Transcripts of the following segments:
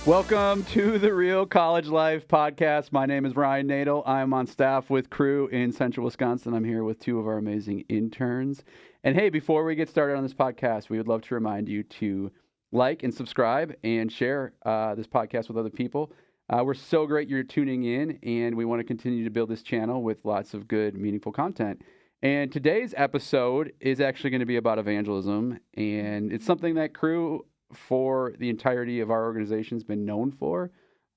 Welcome to the Real College Life podcast. My name is Ryan Nadel. I'm on staff with Crew in Central Wisconsin. I'm here with two of our amazing interns. And hey, before we get started on this podcast, we would love to remind you to like and subscribe and share this podcast with other people. We're so great you're tuning in, and we want to continue to build this channel with lots of good, meaningful content. And today's episode is actually going to be about evangelism, and it's something that Crew for the entirety of our organization has been known for.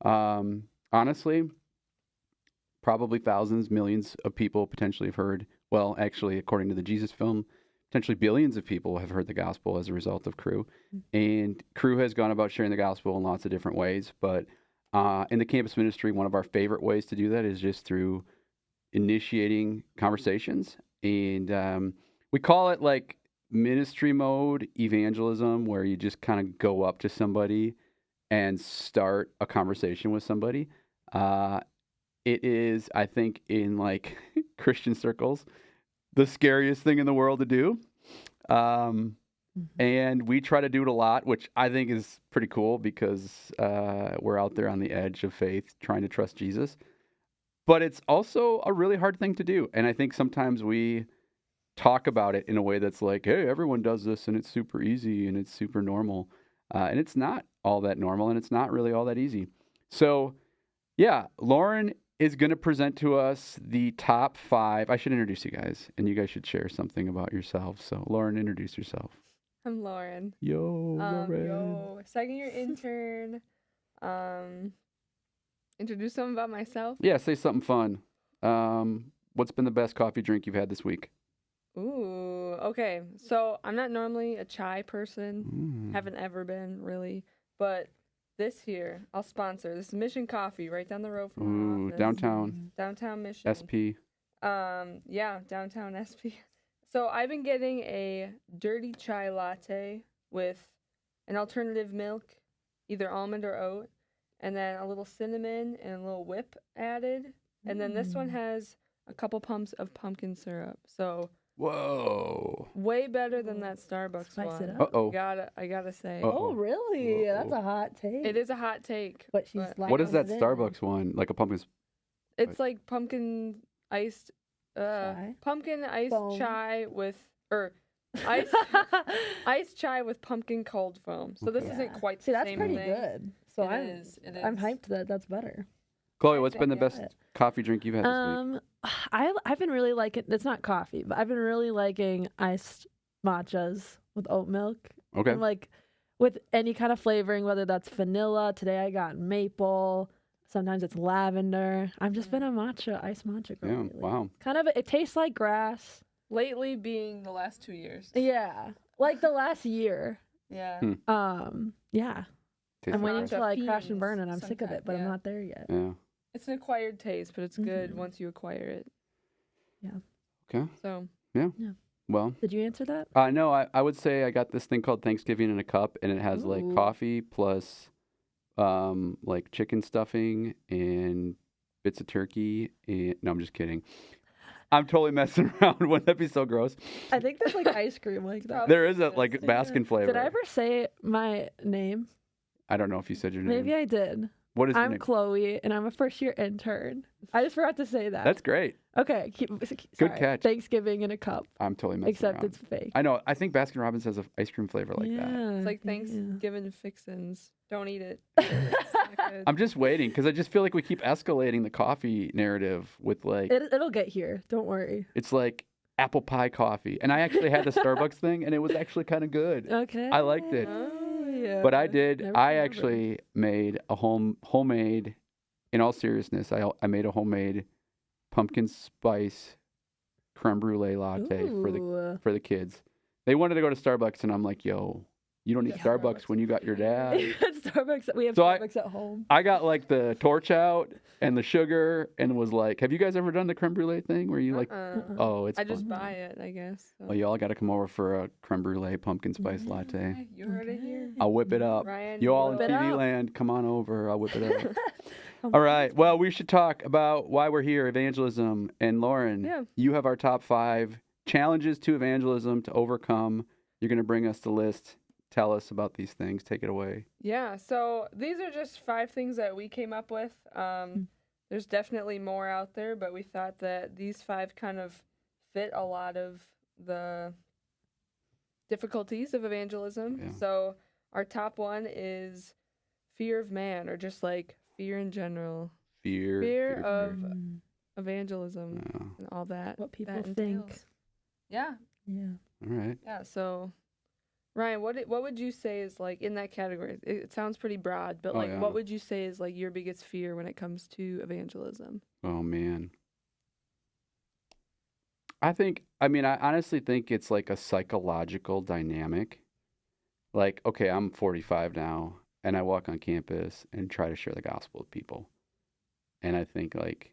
Honestly, probably thousands, millions of people potentially have heard, well, actually, according to the Jesus film, potentially billions of people have heard the gospel as a result of Crew. And Crew has gone about sharing the gospel in lots of different ways, but in the campus ministry, one of our favorite ways to do that is just through initiating conversations. And we call it like ministry mode evangelism, where you just kind of go up to somebody and start a conversation with somebody. It is, I think, in like Christian circles, the scariest thing in the world to do. And we try to do it a lot, which I think is pretty cool because we're out there on the edge of faith trying to trust Jesus. But it's also a really hard thing to do. And I think sometimes we talk about it in a way that's like, hey, everyone does this and it's super easy and it's super normal. And it's not all that normal, and it's not really all that easy. So, yeah, Lauren is going to present to us the top 5. I should introduce you guys, and you guys should share something about yourselves. So, Lauren, introduce yourself. I'm Lauren. Yo, Lauren. Second year intern. Introduce something about myself. Yeah, say something fun. What's been the best coffee drink you've had this week? Ooh, okay. So I'm not normally a chai person. Haven't ever been, really. But this here, I'll sponsor. This is Mission Coffee right down the road from my office. Downtown. Downtown Mission. SP. Yeah, downtown SP. So I've been getting a dirty chai latte with an alternative milk, either almond or oat, and then a little cinnamon and a little whip added. And then this one has a couple pumps of pumpkin syrup. So whoa, way better than that Starbucks Spice one. it up. Uh-oh. I gotta say. Uh-oh. Oh, really? Uh-oh. That's a hot take. It is a hot take. But she's but like, What is that it in. Starbucks one? Like a pumpkin? it's like pumpkin iced Foam. chai with iced iced chai with pumpkin cold foam. So this Okay. isn't quite See, the that's same pretty thing. good. So It I'm is. hyped that that's better. Chloe, what's been the Yeah. best coffee drink you've had this week? I've been really liking. It's not coffee, but I've been really liking iced matchas with oat milk. Okay. And like with any kind of flavoring, whether that's vanilla. Today I got maple. Sometimes it's lavender. I've just been a iced matcha girl. Yeah, lately. wow. Kind of, it tastes like grass. Lately being the last 2 years. Yeah, like the last year. Yeah. Yeah. Tastes I'm waiting like to like crash and fiends burn, and I'm sick of it, but I'm sometime, not there yet. Yeah. It's an acquired taste, but it's good Mhm. once you acquire it. Okay. So Well, Did you answer that? no, I would say I got this thing called Thanksgiving in a cup, and it has like Ooh. coffee plus like chicken stuffing and bits of turkey. And no, I'm just kidding. I'm totally messing around. Wouldn't that be so gross? I think there's like ice cream like that. There is a like Baskin flavor. Did I ever say my name? I don't know if you said your name. Maybe I did. What is your I'm name? Chloe, and I'm a first year intern. I just forgot to say that. That's great. okay. Good Sorry. catch. Thanksgiving in a cup, I'm totally messing except around. it's fake. I know. I think Baskin Robbins has an ice cream flavor like that. it's like yeah. Thanksgiving fixins. Don't eat it. It's not good. I'm just waiting because I just feel like we keep escalating the coffee narrative with like It'll get here. Don't worry. it's like apple pie coffee, and I actually had the Starbucks thing, and it was actually kind of good. Okay. I liked it. Oh, yeah. But I did. Never I remember. actually made a homemade. In all seriousness, I made a homemade pumpkin spice creme brulee latte Ooh. for the kids. They wanted to go to Starbucks, and I'm like, yo, you don't need Yeah, Starbucks Starbucks. when you got your dad. At Starbucks. We have So I- Starbucks at home. I got like the torch out and the sugar, and was like, have you guys ever done the creme brulee thing where you like, oh, it's I just fun. buy it, I guess. So. Well, y'all got to come over for a creme brulee pumpkin spice latte. Okay, you heard it here. I'll whip it up. Ryan, You all in Whip it TV up. land, come on over. I'll whip it up. Oh All my right. Well, we should talk about why we're here, evangelism. And Lauren, Yeah. you have our top 5 challenges to evangelism to overcome. You're going to bring us the list tell us about these things. Take it away. Yeah, so these are just 5 things that we came up with. There's definitely more out there, but we thought that these 5 kind of fit a lot of the difficulties of evangelism. Yeah. So our top one is fear of man, or just like fear in general. Fear of evangelism and all that. What people that think. entails. Yeah. Yeah. All right. Yeah, so Ryan, what would you say is like in that category? It sounds pretty broad, but like what would you say is like your biggest fear when it comes to evangelism? Oh man. I honestly think it's like a psychological dynamic. Like, okay, I'm 45 now and I walk on campus and try to share the gospel with people. And I think like,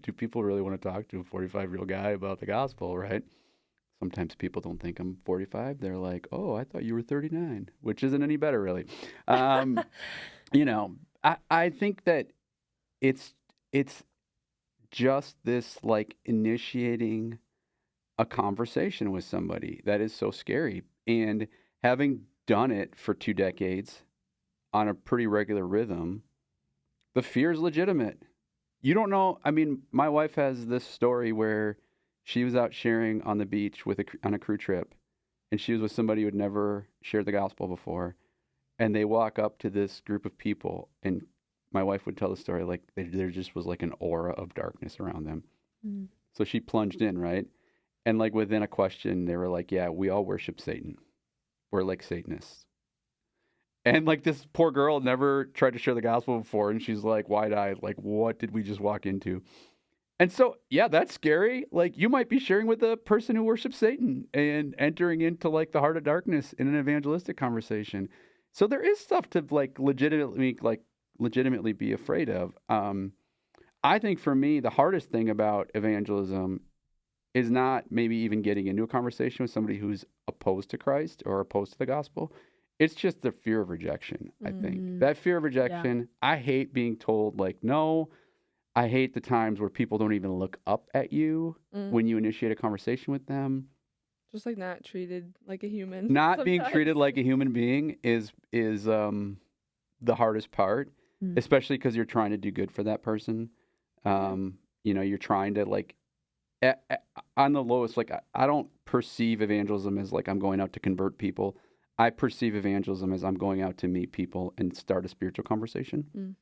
do people really want to talk to a 45-year-old guy about the gospel, right? Sometimes people don't think I'm 45. They're like, oh, I thought you were 39, which isn't any better, really. You know, I think that it's just this like initiating a conversation with somebody that is so scary. And having done it for 2 decades on a pretty regular rhythm, the fear is legitimate. You don't know. I mean, my wife has this story where she was out sharing on the beach on a crew trip, and she was with somebody who had never shared the gospel before. And they walk up to this group of people, and my wife would tell the story like there just was like an aura of darkness around them. Mm. So she plunged in, right? And like within a question, they were like, yeah, we all worship Satan. We're like Satanists. And like this poor girl never tried to share the gospel before, and she's like wide-eyed, like, what did we just walk into? And so, yeah, that's scary. Like, you might be sharing with a person who worships Satan and entering into like the heart of darkness in an evangelistic conversation. So there is stuff to like legitimately be afraid of. I think for me, the hardest thing about evangelism is not maybe even getting into a conversation with somebody who's opposed to Christ or opposed to the gospel. It's just the fear of rejection, I think. That fear of rejection, I hate being told like, no. I hate the times where people don't even look up at you when you initiate a conversation with them. Just like not treated like a human. Not being treated like a human being is the hardest part, especially because you're trying to do good for that person. You know, you're trying to like, on the lowest, like I don't perceive evangelism as like I'm going out to convert people. I perceive evangelism as I'm going out to meet people and start a spiritual conversation.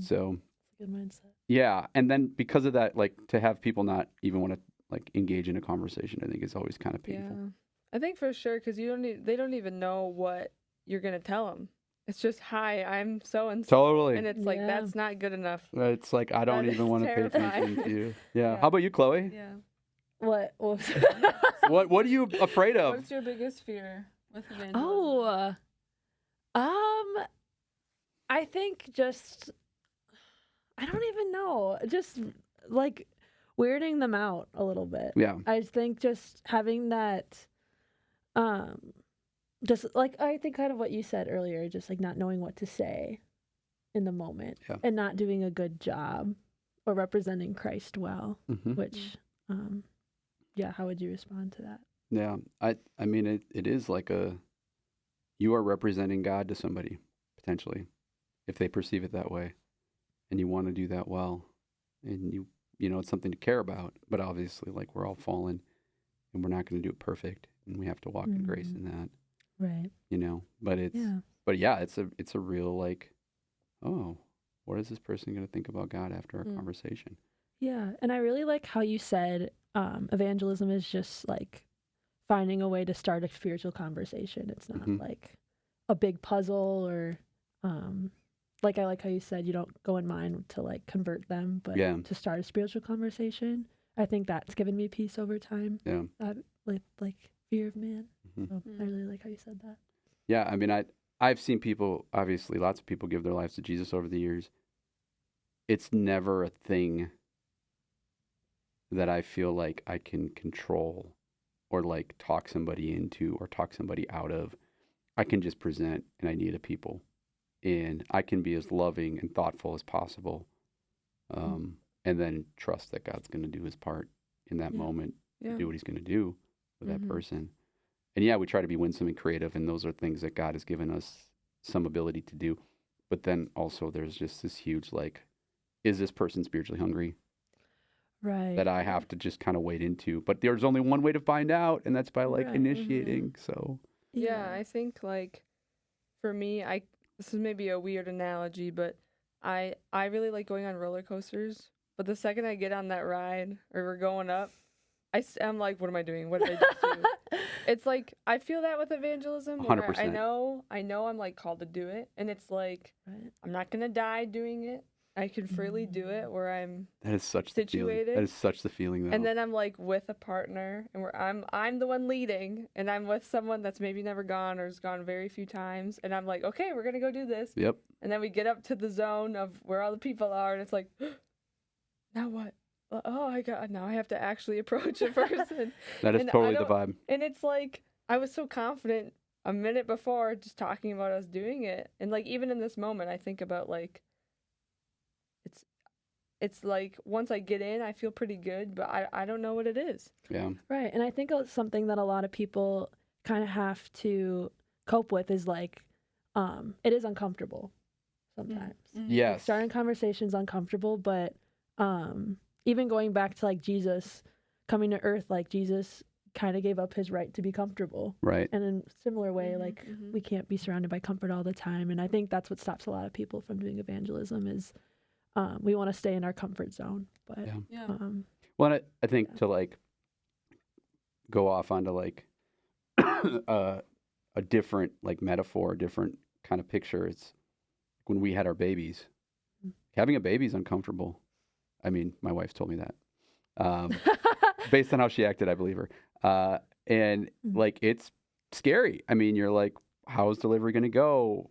So. Good mindset. Yeah, and then because of that, like to have people not even want to like engage in a conversation, I think is always kind of painful. Yeah, I think for sure because they don't even know what you're gonna tell them. It's just hi, I'm so and so. Totally. And it's like that's not good enough. It's like I don't even want to pay attention to you. Yeah. How about you, Chloe? Yeah. What? What are you afraid of? What's your biggest fear with evangelism? Oh, I think just. I don't even know. Just like weirding them out a little bit. Yeah. I think just having that, just like I think kind of what you said earlier, just like not knowing what to say in the moment and not doing a good job or representing Christ well. Which, how would you respond to that? Yeah, I mean it is like you are representing God to somebody potentially, if they perceive it that way. And you want to do that well, and you know it's something to care about. But obviously, like we're all fallen, and we're not going to do it perfect, and we have to walk in grace in that. Right. You know, but it's it's a real like, oh, what is this person going to think about God after our conversation? Yeah, and I really like how you said evangelism is just like finding a way to start a spiritual conversation. It's not like a big puzzle or. Like I like how you said you don't go in mind to like convert them, but to start a spiritual conversation. I think that's given me peace over time. Yeah. Like fear of man. So I really like how you said that. Yeah, I mean I've seen people, obviously lots of people give their lives to Jesus over the years. It's never a thing that I feel like I can control or like talk somebody into or talk somebody out of. I can just present an idea to people. And I can be as loving and thoughtful as possible, and then trust that God's going to do his part in that moment, do what he's going to do with that person. yeah, we try to be winsome and creative, and those are things that God has given us some ability to do. But then also there's just this huge, like, is this person spiritually hungry? Right. That I have to just kind of wade into. But there's only one way to find out, and that's by, like, Right. initiating. So, Yeah, I think, like, for me, this is maybe a weird analogy, but I really like going on roller coasters. But the second I get on that ride or we're going up, I'm like, what am I doing? What did I just do? It's like I feel that with evangelism. Where 100%. I know I'm like called to do it, and it's like Right. I'm not gonna die doing it. I can freely do it where I'm that is such situated. the feeling. That is such the feeling, though. And then I'm like with a partner, and where I'm the one leading, and I'm with someone that's maybe never gone or has gone very few times, and I'm like, okay, we're gonna go do this. Yep. And then we get up to the zone of where all the people are, and it's like, now what? Oh, now I have to actually approach a person. That is And totally the vibe. And it's like I was so confident a minute before just talking about us doing it, and like even in this moment, I think about like it's like once I get in, I feel pretty good, but I don't know what it is. Yeah. Right. And I think it's something that a lot of people kind of have to cope with is like, it is uncomfortable sometimes. Yes. Starting conversations uncomfortable, but even going back to like Jesus coming to earth, like Jesus kind of gave up his right to be comfortable. Right. And in a similar way, like we can't be surrounded by comfort all the time. And I think that's what stops a lot of people from doing evangelism is we want to stay in our comfort zone. But Yeah. Well, I think to like go off onto like a different like metaphor, a different kind of picture. It's when we had our babies. Having a baby is uncomfortable. I mean, my wife told me that. Based on how she acted, I believe her. And like it's scary. I mean, you're like, how is delivery going to go?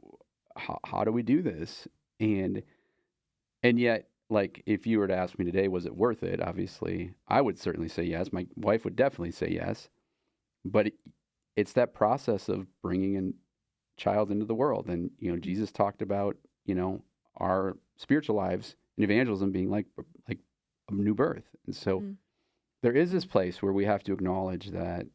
How do we do this? And yet, like, if you were to ask me today, was it worth it? Obviously, I would certainly say yes. My wife would definitely say yes. But it's that process of bringing a child into the world. And, you know, Jesus talked about, you know, our spiritual lives and evangelism being like a new birth. And so there is this place where we have to acknowledge that,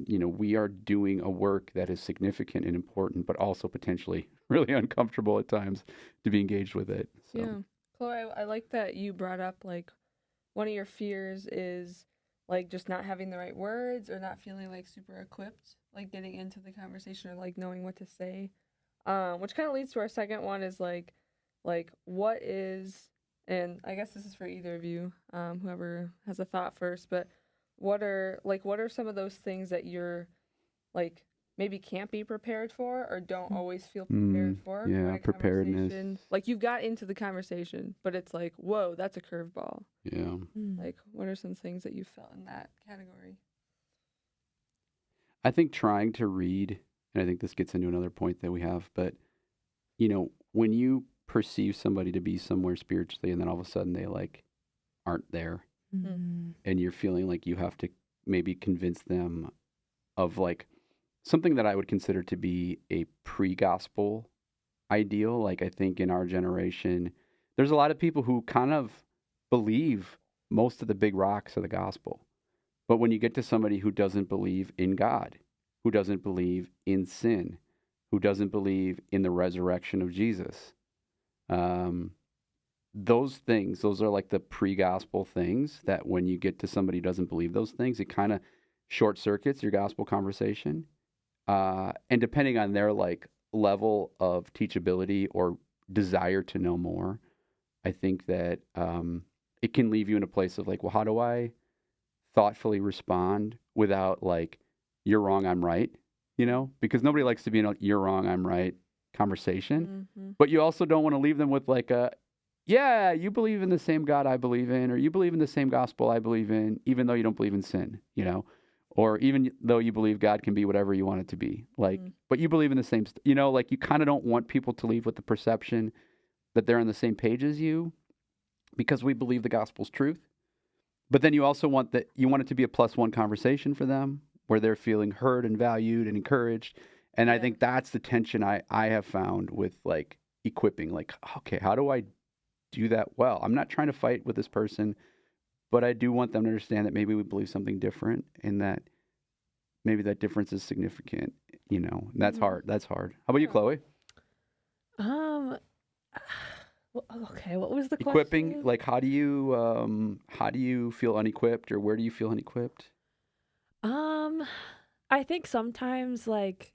you know, we are doing a work that is significant and important, but also potentially really uncomfortable at times to be engaged with it. So. Yeah. Chloe, I like that you brought up like one of your fears is like just not having the right words or not feeling like super equipped, like getting into the conversation or like knowing what to say. Which kind of leads to our second one is like what is, and I guess this is for either of you, whoever has a thought first, but what are some of those things that you're like maybe can't be prepared for or don't always feel prepared for? Yeah, preparedness. Like you got into the conversation, but it's like, whoa, that's a curveball. Yeah. Like, what are some things that you felt in that category? I think trying to read, and I think this gets into another point that we have, but, you know, when you perceive somebody to be somewhere spiritually and then all of a sudden they like aren't there and you're feeling like you have to maybe convince them of like something that I would consider to be a pre-gospel ideal. Like I think in our generation, there's a lot of people who kind of believe most of the big rocks of the gospel. But when you get to somebody who doesn't believe in God, who doesn't believe in sin, who doesn't believe in the resurrection of Jesus, those things, those are like the pre-gospel things that when you get to somebody who doesn't believe those things, it kind of short circuits your gospel conversation. And depending on their like level of teachability or desire to know more, I think that it can leave you in a place of like, well, how do I thoughtfully respond without like, you're wrong, I'm right, you know? Because nobody likes to be in a you're wrong, I'm right conversation. But you also don't want to leave them with like a, yeah, you believe in the same God I believe in, or you believe in the same gospel I believe in, even though you don't believe in sin, you know? Or even though you believe God can be whatever you want it to be, like, but you believe in the same, you know, like you kind of don't want people to leave with the perception that they're on the same page as you because we believe the gospel's truth. But then you also want it to be a +1 conversation for them where they're feeling heard and valued and encouraged. And I think that's the tension I have found with like equipping, like, okay, how do I do that well? I'm not trying to fight with this person, but I do want them to understand that maybe we believe something different and that maybe that difference is significant, and that's Mhm. hard. That's hard. How about you, Yeah. Chloe? Um, okay, what was the Equipping, question? like how do you feel unequipped, or where do you feel unequipped? Um, I think sometimes like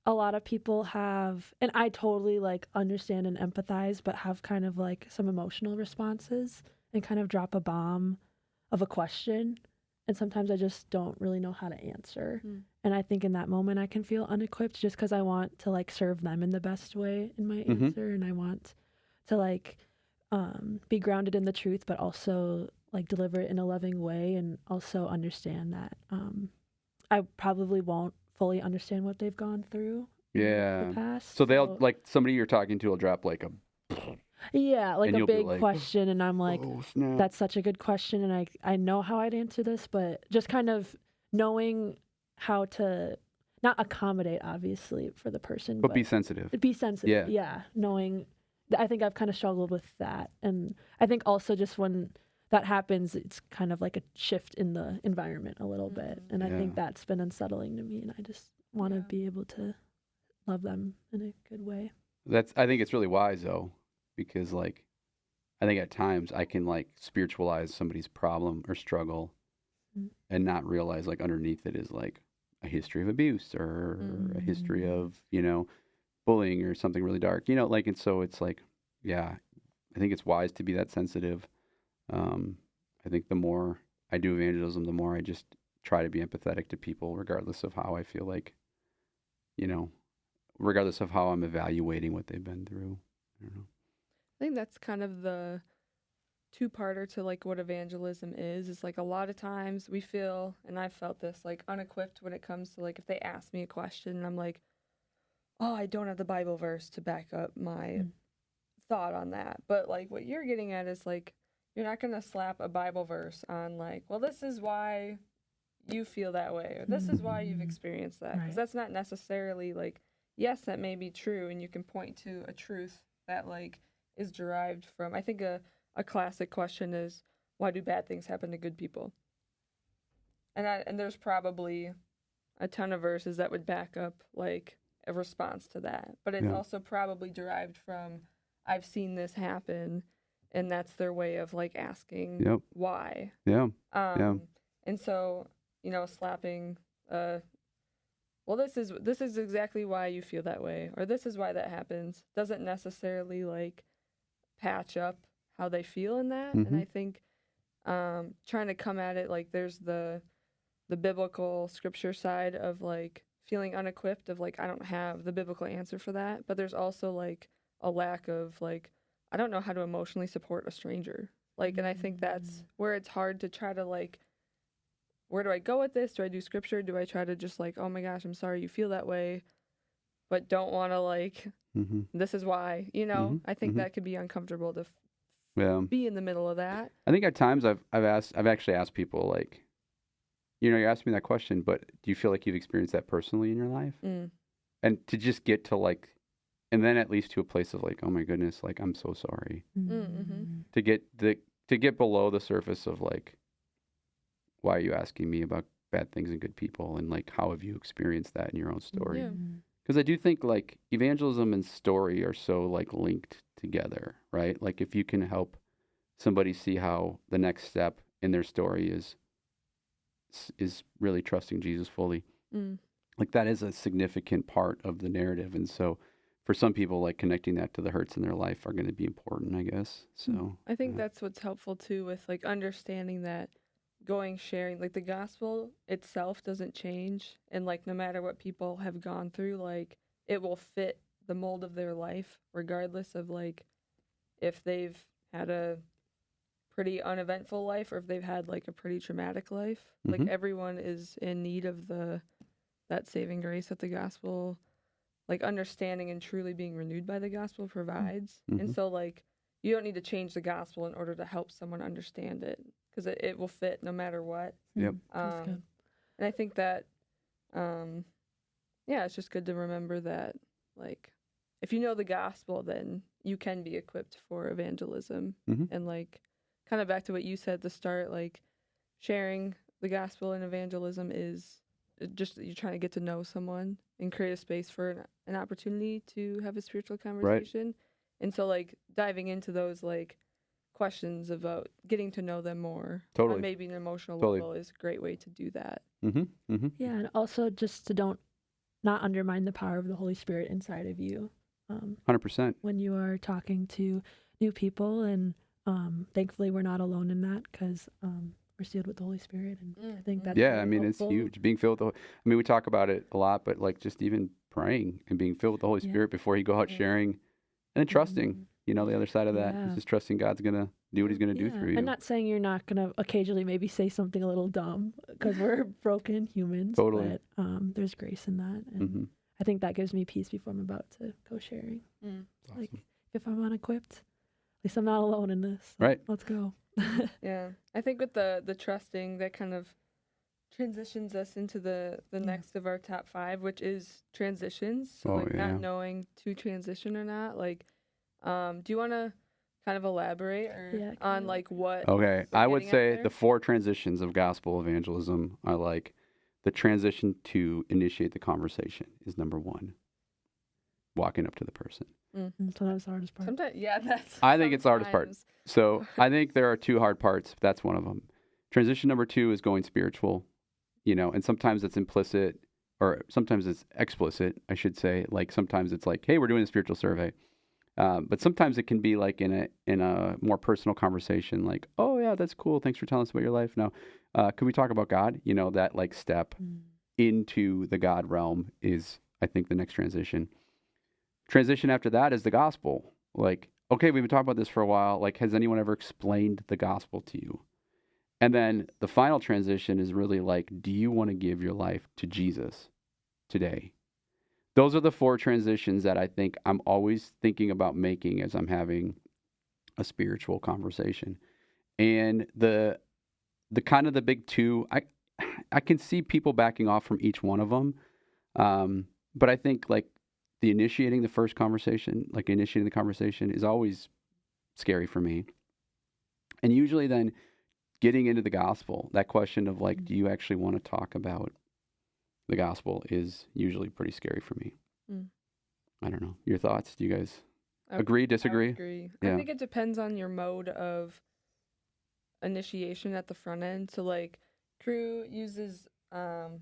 a lot of people have, and I totally like understand and empathize, but have kind of like some emotional responses and kind of drop a bomb of a question. And sometimes I just don't really know how to answer. Mm. And I think in that moment I can feel unequipped just because I want to like serve them in the best way in my Mm-hmm. answer. And I want to like be grounded in the truth, but also like deliver it in a loving way and also understand that I probably won't fully understand what they've gone through in the Yeah. past. So they'll like somebody you're talking to will drop like a, Yeah, like and a you'll be big like, question, and I'm like, oh snap. that's such a good question, and I know how I'd answer this, but just kind of knowing how to not accommodate, obviously, for the person, But be but sensitive. be sensitive. Yeah. Yeah, knowing. I think I've kind of struggled with that, and I think also just when that happens, it's kind of like a shift in the environment a little bit, and I think Yeah. that's been unsettling to me, and I just want to Yeah. be able to love them in a good way. I think it's really wise though, because like I think at times I can like spiritualize somebody's problem or struggle Mm. and not realize like underneath it is like a history of abuse or a history Mm. of, bullying or something really dark, like, and so it's like, yeah, I think it's wise to be that sensitive. Um, I think the more I do evangelism, the more I just try to be empathetic to people, regardless of how I feel like, you know, regardless of how I'm evaluating what they've been through. I don't know. I think that's kind of the two-parter to like what evangelism is like a lot of times we feel, and I've felt this, like unequipped when it comes to like if they ask me a question and I'm like, oh, I don't have the Bible verse to back up my Mm. thought on that. But like what you're getting at is like you're not going to slap a Bible verse on like, well, this is why you feel that way, or this is why you've Mm. experienced that, because Right. that's not necessarily like, yes, that may be true, and you can point to a truth that like is derived from, I think a classic question is, why do bad things happen to good people? And there's probably a ton of verses that would back up like a response to that, but it's Yeah. also probably derived from, I've seen this happen, and that's their way of like asking Yep. why. Yeah. Yeah. And so, slapping, well, this is exactly why you feel that way, or this is why that happens, doesn't necessarily like patch up how they feel in that. And I think trying to come at it like there's the biblical scripture side of like feeling unequipped, of like I don't have the biblical answer for that, but there's also like a lack of like I don't know how to emotionally support a stranger. Like, and I think that's where it's hard to try to like, where do I go with this? Do I do scripture? Do I try to just like, oh my gosh, I'm sorry you feel that way, but don't want to like, Mm-hmm. this is why, I think that could be uncomfortable to Yeah. be in the middle of that. I think at times I've actually asked people like, you asked me that question, but do you feel like you've experienced that personally in your life? Mm. And to just get to like, and then at least to a place of like, oh my goodness, like I'm so sorry. Mm-hmm. To get below the surface of like, why are you asking me about bad things and good people, and like how have you experienced that in your own story? Yeah. Because I do think like evangelism and story are so like linked together, right? Like if you can help somebody see how the next step in their story is really trusting Jesus fully, like that is a significant part of the narrative. And so for some people, like connecting that to the hurts in their life are going to be important, I guess. So I think that's what's helpful too, with like understanding that sharing, like the gospel itself doesn't change, and like no matter what people have gone through, like it will fit the mold of their life regardless of like if they've had a pretty uneventful life or if they've had like a pretty traumatic life. Like everyone is in need of that saving grace that the gospel, like understanding and truly being renewed by the gospel, provides. And so like you don't need to change the gospel in order to help someone understand it, because it will fit no matter what. Yep. That's good. And I think that yeah, it's just good to remember that like if you know the gospel, then you can be equipped for evangelism. And like kind of back to what you said at the start, like sharing the gospel and evangelism is just you're trying to get to know someone and create a space for an opportunity to have a spiritual conversation. And so like diving into those like questions about getting to know them more Totally. on maybe an emotional Totally. level is a great way to do that. Yeah, and also just to not undermine the power of the Holy Spirit inside of you. 100%. When you are talking to new people, and thankfully we're not alone in that, because we're sealed with the Holy Spirit, and I think that's Yeah, really I mean, helpful. it's huge. Being filled with we talk about it a lot, but like just even praying and being filled with the Holy Spirit before you go out sharing, and then trusting, the other side of that is just trusting God's going to do what he's going to do through you. And not saying you're not going to occasionally maybe say something a little dumb, because we're broken humans. Totally. But there's grace in that. And I think that gives me peace before I'm about to go sharing. Like, if I'm unequipped, at least I'm not alone in this. Right. Let's go. Yeah. I think with the trusting, that kind of transitions us into the next of our top 5, which is transitions. So not knowing to transition or not. Like, do you want to kind of elaborate on like what? Okay, I would say the 4 transitions of gospel evangelism are like the transition to initiate the conversation is number 1. Walking up to the person. Sometimes the hardest part. Sometimes, I think it's the hardest part. So I think there are 2 hard parts. That's one of them. Transition number 2 is going spiritual, and sometimes it's implicit, or sometimes it's explicit, I should say. Like sometimes it's like, hey, we're doing a spiritual survey. But sometimes it can be like in a more personal conversation, like, oh yeah, that's cool. Thanks for telling us about your life. Now, could we talk about God? That like step into the God realm is, I think, the next transition. Transition after that is the gospel. Like, okay, we've been talking about this for a while. Like, has anyone ever explained the gospel to you? And then the final transition is really like, do you want to give your life to Jesus today? Those are the 4 transitions that I think I'm always thinking about making as I'm having a spiritual conversation. And the kind of the big 2, I can see people backing off from each one of them. But I think like initiating the conversation is always scary for me. And usually then getting into the gospel, that question of like, do you actually want to talk about the gospel is usually pretty scary for me. I don't know. Your thoughts? Do you guys agree, disagree? I agree. Yeah. I think it depends on your mode of initiation at the front end. So like Crew uses, there's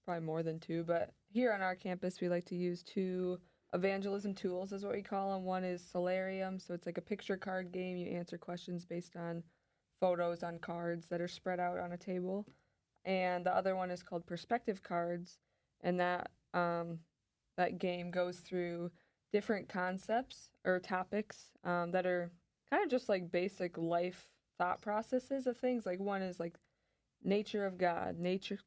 probably more than 2, but here on our campus we like to use 2 evangelism tools is what we call them. One is Solarium. So it's like a picture card game. You answer questions based on photos on cards that are spread out on a table. And the other one is called Perspective Cards, and that game goes through different concepts or topics that are kind of just like basic life thought processes of things. Like one is like nature of God, nature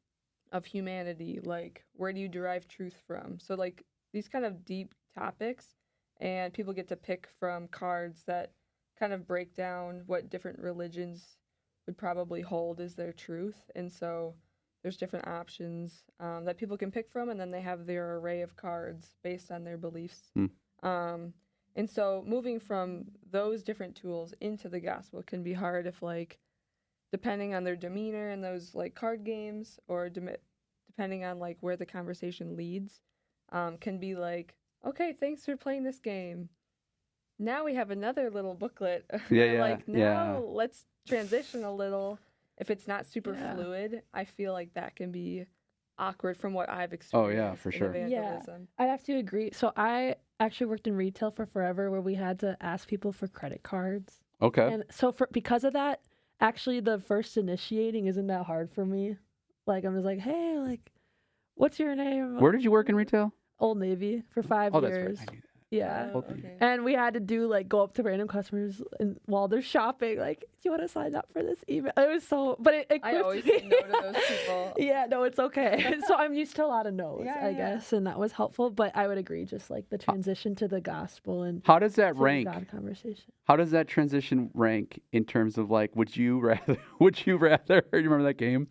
of humanity, like where do you derive truth from? So like these kind of deep topics, and people get to pick from cards that kind of break down what different religions would probably hold as their truth. And so there's different options that people can pick from, and then they have their array of cards based on their beliefs. And so moving from those different tools into the gospel can be hard if, like, depending on their demeanor in those, like, card games, or depending on, like, where the conversation leads, can be like, okay, thanks for playing this game. Now we have another little booklet. Let's transition a little. If it's not super fluid, I feel like that can be awkward from what I've experienced. Oh, yeah, for sure. Evangelism. Yeah, I'd have to agree. So I actually worked in retail for forever, where we had to ask people for credit cards. Okay. And so because of that, actually the first initiating isn't that hard for me. Like, I'm just like, hey, like, what's your name? Where did you work in retail? Old Navy for 5 years. That's right. I knew that. Yeah. Okay. And we had to go up to random customers and while they're shopping, like, do you want to sign up for this email? It was so, but it I always say no to those people. Yeah, no, it's okay. So I'm used to a lot of no's, I guess, and that was helpful. But I would agree, just like the transition to the gospel and how does that rank? God conversation. How does that transition rank in terms of like, would you rather? You remember that game?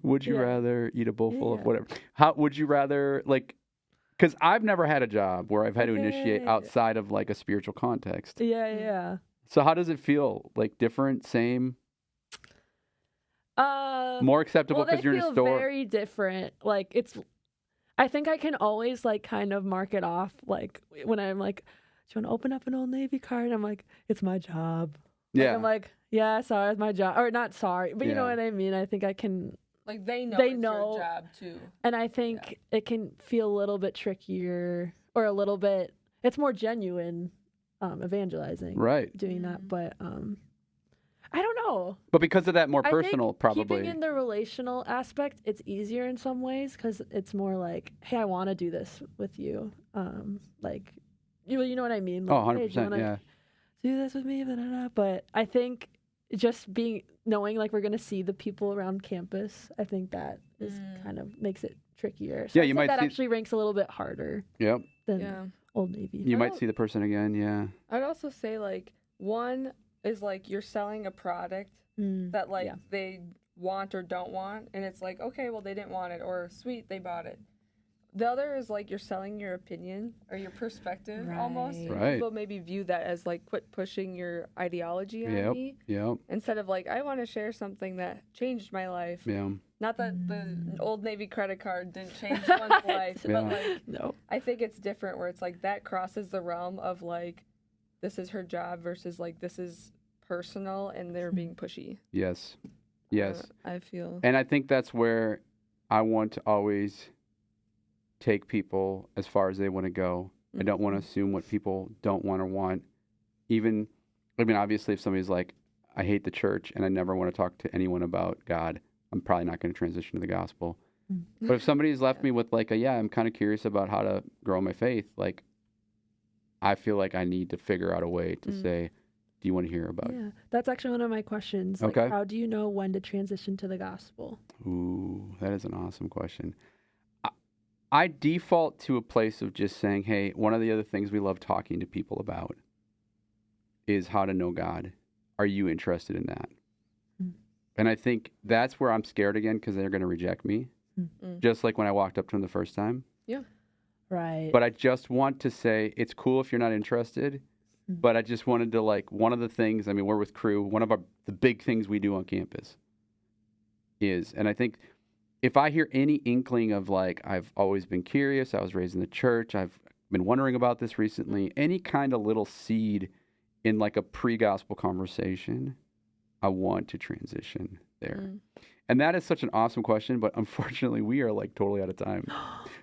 Would you rather eat a bowl full of whatever? How would you rather like? Because I've never had a job where I've had to initiate outside of like a spiritual context. Yeah. So how does it feel? Like different, same? More acceptable well, because they you're in a feel store? very different. Like I think I can always like kind of mark it off. Like when I'm like, do you want to open up an Old Navy card? I'm like, it's my job. Like, Yeah. I'm like, yeah, sorry, it's my job, or not sorry, but you know Yeah. what I mean. I think I can, Like they know They it's know. your job too. and I think it can feel a little bit trickier or a little bit. It's more genuine, evangelizing, Right. doing that, but I don't know. But because of that more I personal, think probably. keeping in the relational aspect, it's easier in some ways because it's more like, hey, I want to do this with you. Like, you know what I mean? Oh, Like, hey, do you 100%. wanna Yeah. do this with me? Blah, blah, blah. But I think just knowing like we're gonna see the people around campus, I think that is kind of makes it trickier. So Yeah, I'd you say might that see- actually ranks a little bit harder Yep. than Yeah. Old Navy. You I might don't- see the person again. Yeah. I'd also say like one is like you're selling a product that like yeah. they want or don't want, and it's like, okay, well they didn't want it, or sweet, they bought it. The other is like you're selling your opinion or your perspective almost. Right. And Right. people maybe view that as like quit pushing your ideology on me Yep. instead of like I want to share something that changed my life. Yeah. Not that the Old Navy credit card didn't change one's life, Yeah. but like No. I think it's different where it's like that crosses the realm of like this is her job versus like this is personal and they're being pushy. Yes. Yes. I feel. And I think that's where I want to always take people as far as they want to go. I don't want to assume what people don't want or want. Even, I mean, obviously, if somebody's like, I hate the church and I never want to talk to anyone about God, I'm probably not going to transition to the gospel. But if somebody's left me with like I'm kind of curious about how to grow my faith, like, I feel like I need to figure out a way to say, do you want to hear about it? Yeah, that's actually one of my questions. Like, Okay. how do you know when to transition to the gospel? Ooh, that is an awesome question. I default to a place of just saying, hey, one of the other things we love talking to people about is how to know God. Are you interested in that? And I think that's where I'm scared again because they're going to reject me, just like when I walked up to them the first time. Yeah. Right. But I just want to say it's cool if you're not interested. But I just wanted to one of the things, I mean, we're with Crew. One of the big things we do on campus is, and I think if I hear any inkling of like, I've always been curious, I was raised in the church, I've been wondering about this recently, any kind of little seed in like a pre-gospel conversation, I want to transition there. And that is such an awesome question, but unfortunately we are like totally out of time.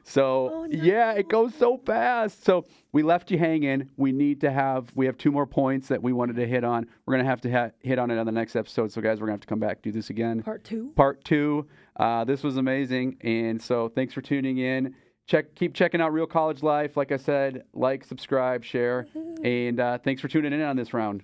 So Oh, no. yeah, it goes so fast. So we left you hanging. We have 2 more points that we wanted to hit on. We're going to have to hit on it on the next episode. So guys, we're going to have to come back, do this again. Part 2. Part 2. This was amazing. And so thanks for tuning in. Keep checking out Real College Life. Like I said, like, subscribe, share. And thanks for tuning in on this round.